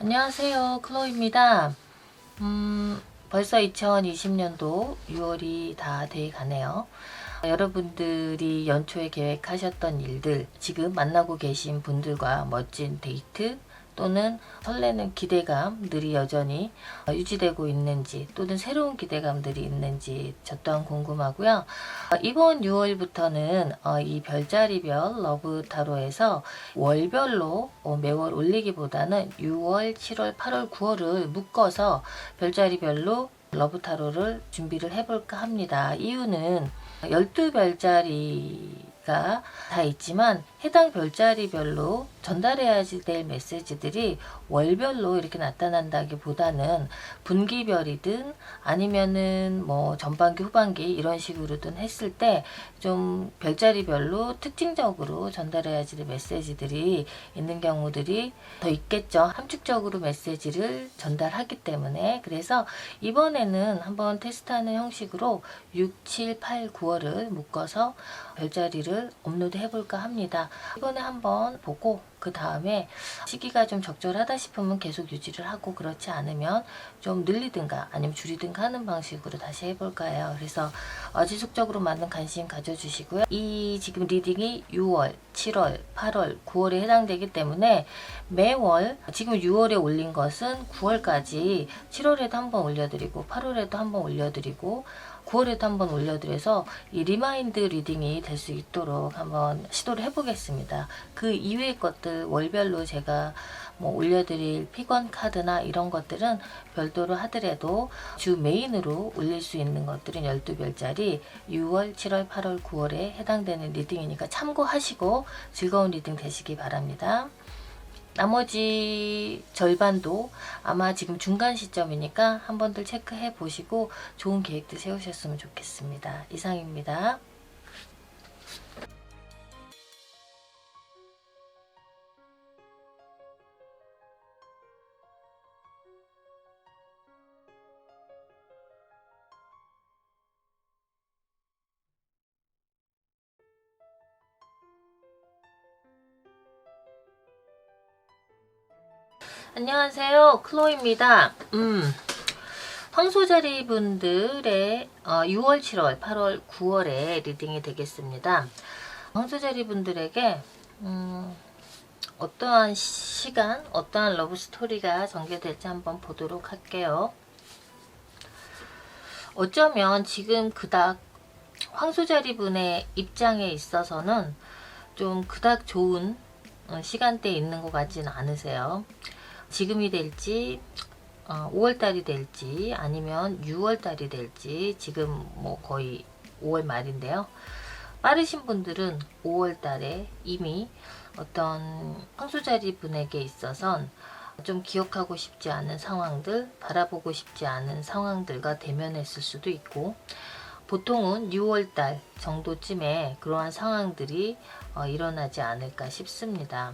안녕하세요, 클로입니다. 벌써 2020년도 6월이 다 돼 가네요. 여러분들이 연초에 계획하셨던 일들, 지금 만나고 계신 분들과 멋진 데이트 또는 설레는 기대감들이 여전히 유지되고 있는지, 또는 새로운 기대감들이 있는지 저 또한 궁금하고요. 이번 6월부터는 이 별자리별 러브 타로에서 월별로 매월 올리기보다는 6월, 7월, 8월, 9월을 묶어서 별자리별로 러브 타로를 준비를 해볼까 합니다. 이유는 12별자리가 다 있지만 해당 별자리별로 전달해야 될 메시지들이 월별로 이렇게 나타난다기보다는 분기별이든 아니면은 뭐 전반기, 후반기 이런 식으로든 했을 때 좀 별자리별로 특징적으로 전달해야 될 메시지들이 있는 경우들이 더 있겠죠. 함축적으로 메시지를 전달하기 때문에. 그래서 이번에는 한번 테스트하는 형식으로 6, 7, 8, 9월을 묶어서 별자리를 업로드 해볼까 합니다. 이번에 한번 보고 그 다음에 시기가 좀 적절하다 싶으면 계속 유지를 하고, 그렇지 않으면 좀 늘리든가 아니면 줄이든가 하는 방식으로 다시 해볼까 해요. 그래서 지속적으로 많은 관심 가져주시고요. 이 지금 리딩이 6월, 7월, 8월, 9월에 해당되기 때문에 매월 지금 6월에 올린 것은 9월까지 7월에도 한번 올려드리고 8월에도 한번 올려드리고 9월에도 한번 올려드려서 이 리마인드 리딩이 될 수 있도록 한번 시도를 해보겠습니다. 그 이외의 것들 월별로 제가 뭐 올려드릴 픽원 카드나 이런 것들은 별도로 하더라도 주 메인으로 올릴 수 있는 것들은 12별짜리 6월, 7월, 8월, 9월에 해당되는 리딩이니까 참고하시고 즐거운 리딩 되시기 바랍니다. 나머지 절반도 아마 지금 중간 시점이니까 한 번들 체크해 보시고 좋은 계획들 세우셨으면 좋겠습니다. 이상입니다. 안녕하세요, 클로입니다. 황소자리 분들의 6월, 7월, 8월, 9월에 리딩이 되겠습니다. 황소자리 분들에게 어떠한 시간, 어떠한 러브 스토리가 전개될지 한번 보도록 할게요. 어쩌면 지금 그닥 황소자리 분의 입장에 있어서는 좀 그닥 좋은 시간대에 있는 것 같지는 않으세요. 지금이 될지 5월달이 될지 아니면 6월달이 될지, 지금 뭐 거의 5월 말인데요. 빠르신 분들은 5월달에 이미 어떤 황소자리 분에게 있어선 좀 기억하고 싶지 않은 상황들, 바라보고 싶지 않은 상황들과 대면했을 수도 있고, 보통은 6월달 정도쯤에 그러한 상황들이 일어나지 않을까 싶습니다.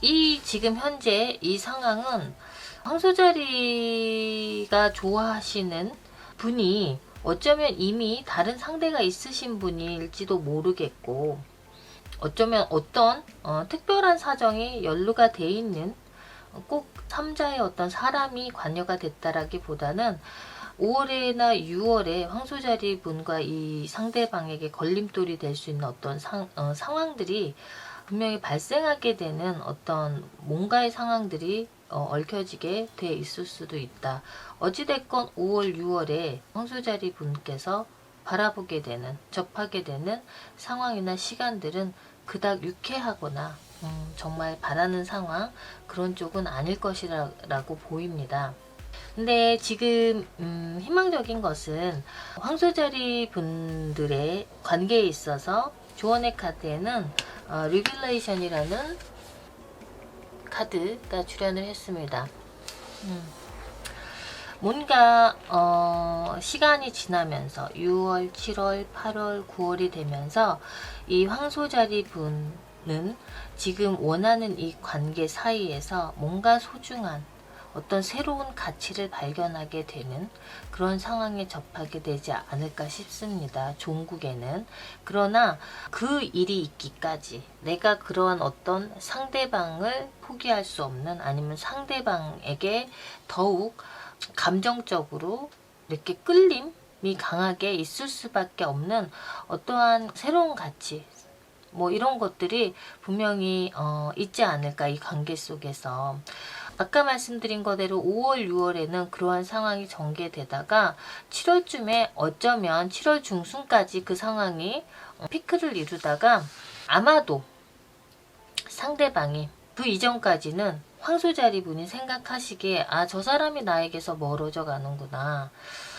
이 지금 현재 이 상황은 황소자리가 좋아하시는 분이 어쩌면 이미 다른 상대가 있으신 분일지도 모르겠고, 어쩌면 어떤 특별한 사정이 연루가 돼 있는, 꼭 3자의 어떤 사람이 관여가 됐다라기보다는 5월에나 6월에 황소자리 분과 이 상대방에게 걸림돌이 될 수 있는 어떤 상황들이 분명히 발생하게 되는 어떤 뭔가의 상황들이 얽혀지게 돼 있을 수도 있다. 어찌됐건 5월, 6월에 황소자리 분께서 바라보게 되는, 접하게 되는 상황이나 시간들은 그닥 유쾌하거나 정말 바라는 상황, 그런 쪽은 아닐 것이라고 보입니다. 근데 지금 희망적인 것은 황소자리 분들의 관계에 있어서 조언의 카드에는 리빌레이션이라는 카드가 출연을 했습니다. 뭔가 시간이 지나면서 6월, 7월, 8월, 9월이 되면서 이 황소자리 분은 지금 원하는 이 관계 사이에서 뭔가 소중한 어떤 새로운 가치를 발견하게 되는 그런 상황에 접하게 되지 않을까 싶습니다. 종국에는. 그러나 그 일이 있기까지 내가 그러한 어떤 상대방을 포기할 수 없는, 아니면 상대방에게 더욱 감정적으로 이렇게 끌림이 강하게 있을 수밖에 없는 어떠한 새로운 가치, 뭐 이런 것들이 분명히 있지 않을까, 이 관계 속에서. 아까 말씀드린 거대로 5월, 6월에는 그러한 상황이 전개되다가 7월쯤에 어쩌면 7월 중순까지 그 상황이 피크를 이루다가 아마도 상대방이 그 이전까지는 황소자리 분이 생각하시기에 저 사람이 나에게서 멀어져 가는구나.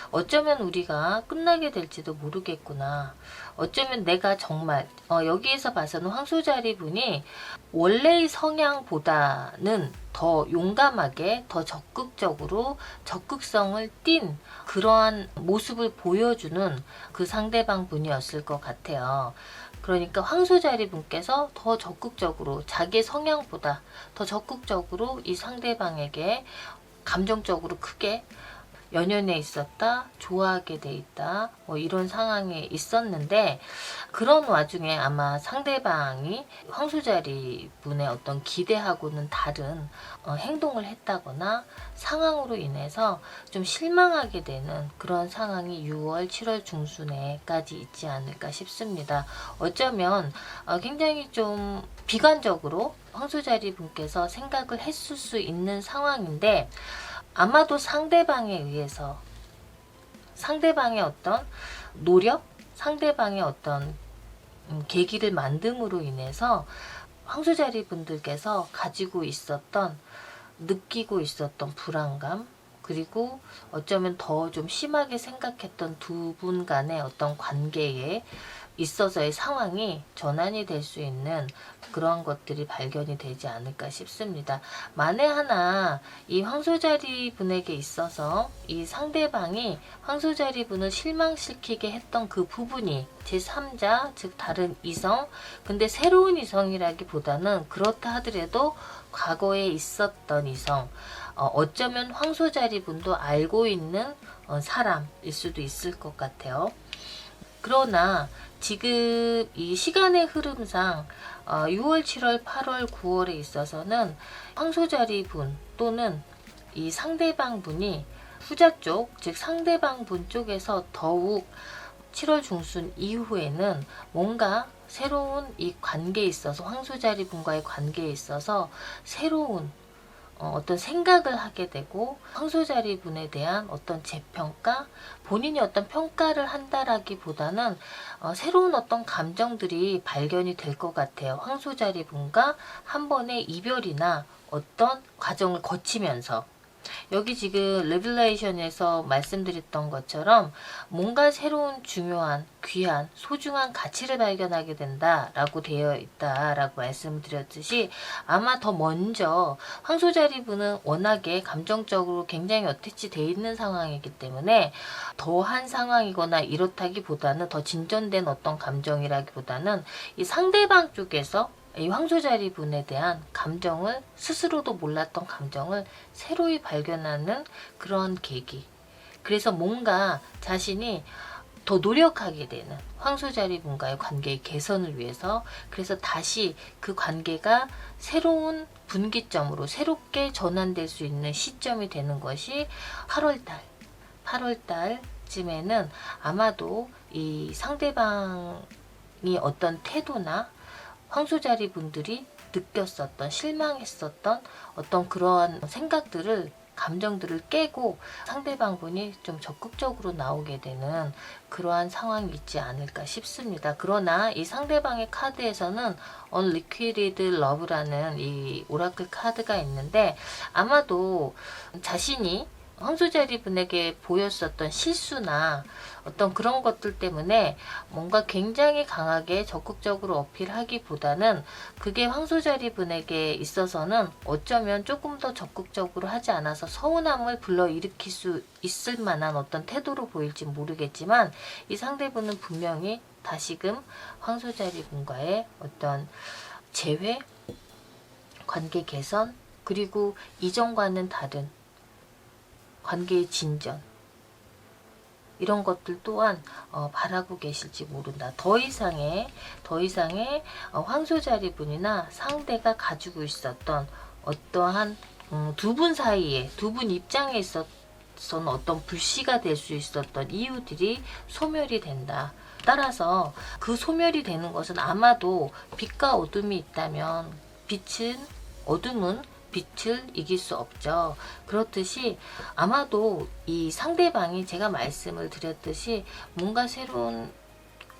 어쩌면 우리가 끝나게 될지도 모르겠구나. 어쩌면 내가 정말 여기에서 봐서는 황소자리 분이 원래의 성향보다는 더 용감하게, 더 적극적으로 적극성을 띤 그러한 모습을 보여주는 그 상대방 분이었을 것 같아요. 그러니까 황소자리 분께서 더 적극적으로, 자기 성향보다 더 적극적으로 이 상대방에게 감정적으로 크게 연연해 있었다, 좋아하게 돼 있다, 뭐 이런 상황에 있었는데, 그런 와중에 아마 상대방이 황소자리 분의 어떤 기대하고는 다른 행동을 했다거나 상황으로 인해서 좀 실망하게 되는 그런 상황이 6월, 7월 중순에까지 있지 않을까 싶습니다. 어쩌면 굉장히 좀 비관적으로 황소자리 분께서 생각을 했을 수 있는 상황인데, 아마도 상대방에 의해서, 상대방의 어떤 노력, 상대방의 어떤 계기를 만듦으로 인해서 황소자리 분들께서 가지고 있었던, 느끼고 있었던 불안감, 그리고 어쩌면 더 좀 심하게 생각했던 두 분 간의 어떤 관계에 있어서의 상황이 전환이 될 수 있는 그런 것들이 발견이 되지 않을까 싶습니다. 만에 하나 이 황소자리 분에게 있어서 이 상대방이 황소자리 분을 실망시키게 했던 그 부분이 제3자, 즉 다른 이성, 근데 새로운 이성이라기보다는 그렇다 하더라도 과거에 있었던 이성, 어쩌면 황소자리 분도 알고 있는 사람일 수도 있을 것 같아요. 그러나 지금 이 시간의 흐름상 6월, 7월, 8월, 9월에 있어서는 황소자리 분 또는 이 상대방 분이 후자 쪽, 즉 상대방 분 쪽에서 더욱 7월 중순 이후에는 뭔가 새로운 이 관계에 있어서, 황소자리 분과의 관계에 있어서 새로운 어떤 생각을 하게 되고, 황소자리 분에 대한 어떤 재평가, 본인이 어떤 평가를 한다라기보다는 새로운 어떤 감정들이 발견이 될 것 같아요. 황소자리 분과 한 번의 이별이나 어떤 과정을 거치면서. 여기 지금 레빌레이션에서 말씀드렸던 것처럼 뭔가 새로운 중요한, 귀한, 소중한 가치를 발견하게 된다라고 되어 있다라고 말씀드렸듯이, 아마 더 먼저 황소자리 분은 워낙에 감정적으로 굉장히 어태치 돼 있는 상황이기 때문에 더한 상황이거나 이렇다기보다는, 더 진전된 어떤 감정이라기보다는 이 상대방 쪽에서 이 황소자리 분에 대한 감정을, 스스로도 몰랐던 감정을 새로이 발견하는 그런 계기. 그래서 뭔가 자신이 더 노력하게 되는, 황소자리 분과의 관계의 개선을 위해서, 그래서 다시 그 관계가 새로운 분기점으로 새롭게 전환될 수 있는 시점이 되는 것이 8월달쯤에는 아마도 이 상대방이 어떤 태도나 황소자리 분들이 느꼈었던, 실망했었던 어떤 그러한 생각들을, 감정들을 깨고 상대방 분이 좀 적극적으로 나오게 되는 그러한 상황이 있지 않을까 싶습니다. 그러나 이 상대방의 카드에서는 Unliquited Love라는 이 오라클 카드가 있는데, 아마도 자신이 황소자리 분에게 보였었던 실수나 어떤 그런 것들 때문에 뭔가 굉장히 강하게 적극적으로 어필하기보다는, 그게 황소자리 분에게 있어서는 어쩌면 조금 더 적극적으로 하지 않아서 서운함을 불러일으킬 수 있을 만한 어떤 태도로 보일지 모르겠지만, 이 상대분은 분명히 다시금 황소자리 분과의 어떤 재회, 관계 개선, 그리고 이전과는 다른 관계의 진전, 이런 것들 또한 바라고 계실지 모른다. 더 이상의 황소자리분이나 상대가 가지고 있었던 어떠한 두 분 사이에, 두 분 입장에 있었던 어떤 불씨가 될 수 있었던 이유들이 소멸이 된다. 따라서 그 소멸이 되는 것은 아마도 빛과 어둠이 있다면 어둠은 빛을 이길 수 없죠. 그렇듯이 아마도 이 상대방이, 제가 말씀을 드렸듯이 뭔가 새로운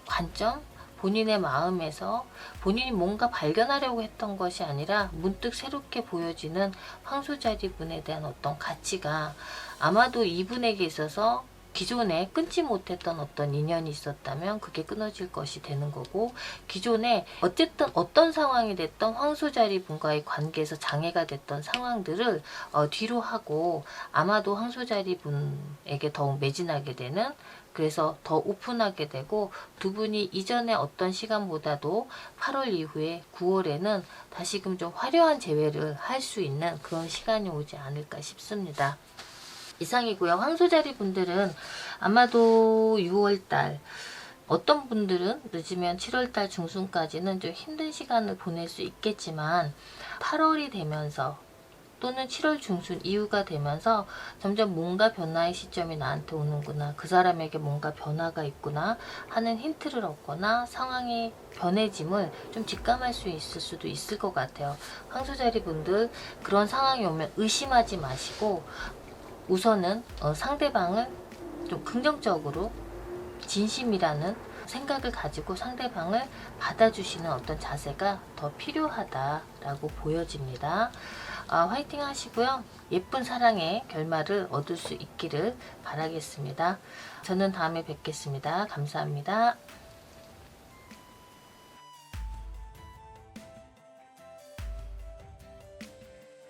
관점, 본인의 마음에서 본인이 뭔가 발견하려고 했던 것이 아니라 문득 새롭게 보여지는 황소자리분에 대한 어떤 가치가 아마도 이분에게 있어서 기존에 끊지 못했던 어떤 인연이 있었다면 그게 끊어질 것이 되는 거고, 기존에 어쨌든 어떤 상황이 됐던 황소자리 분과의 관계에서 장애가 됐던 상황들을 뒤로 하고 아마도 황소자리 분에게 더욱 매진하게 되는, 그래서 더 오픈하게 되고 두 분이 이전에 어떤 시간보다도 8월 이후에 9월에는 다시금 좀 화려한 재회를 할 수 있는 그런 시간이 오지 않을까 싶습니다. 이상이고요. 황소자리 분들은 아마도 6월달, 어떤 분들은 늦으면 7월달 중순까지는 좀 힘든 시간을 보낼 수 있겠지만 8월이 되면서 또는 7월 중순 이후가 되면서 점점 뭔가 변화의 시점이 나한테 오는구나, 그 사람에게 뭔가 변화가 있구나 하는 힌트를 얻거나 상황의 변해짐을 좀 직감할 수 있을 수도 있을 것 같아요. 황소자리 분들, 그런 상황이 오면 의심하지 마시고 우선은 상대방을 좀 긍정적으로, 진심이라는 생각을 가지고 상대방을 받아주시는 어떤 자세가 더 필요하다라고 보여집니다. 화이팅 하시고요. 예쁜 사랑의 결말을 얻을 수 있기를 바라겠습니다. 저는 다음에 뵙겠습니다. 감사합니다.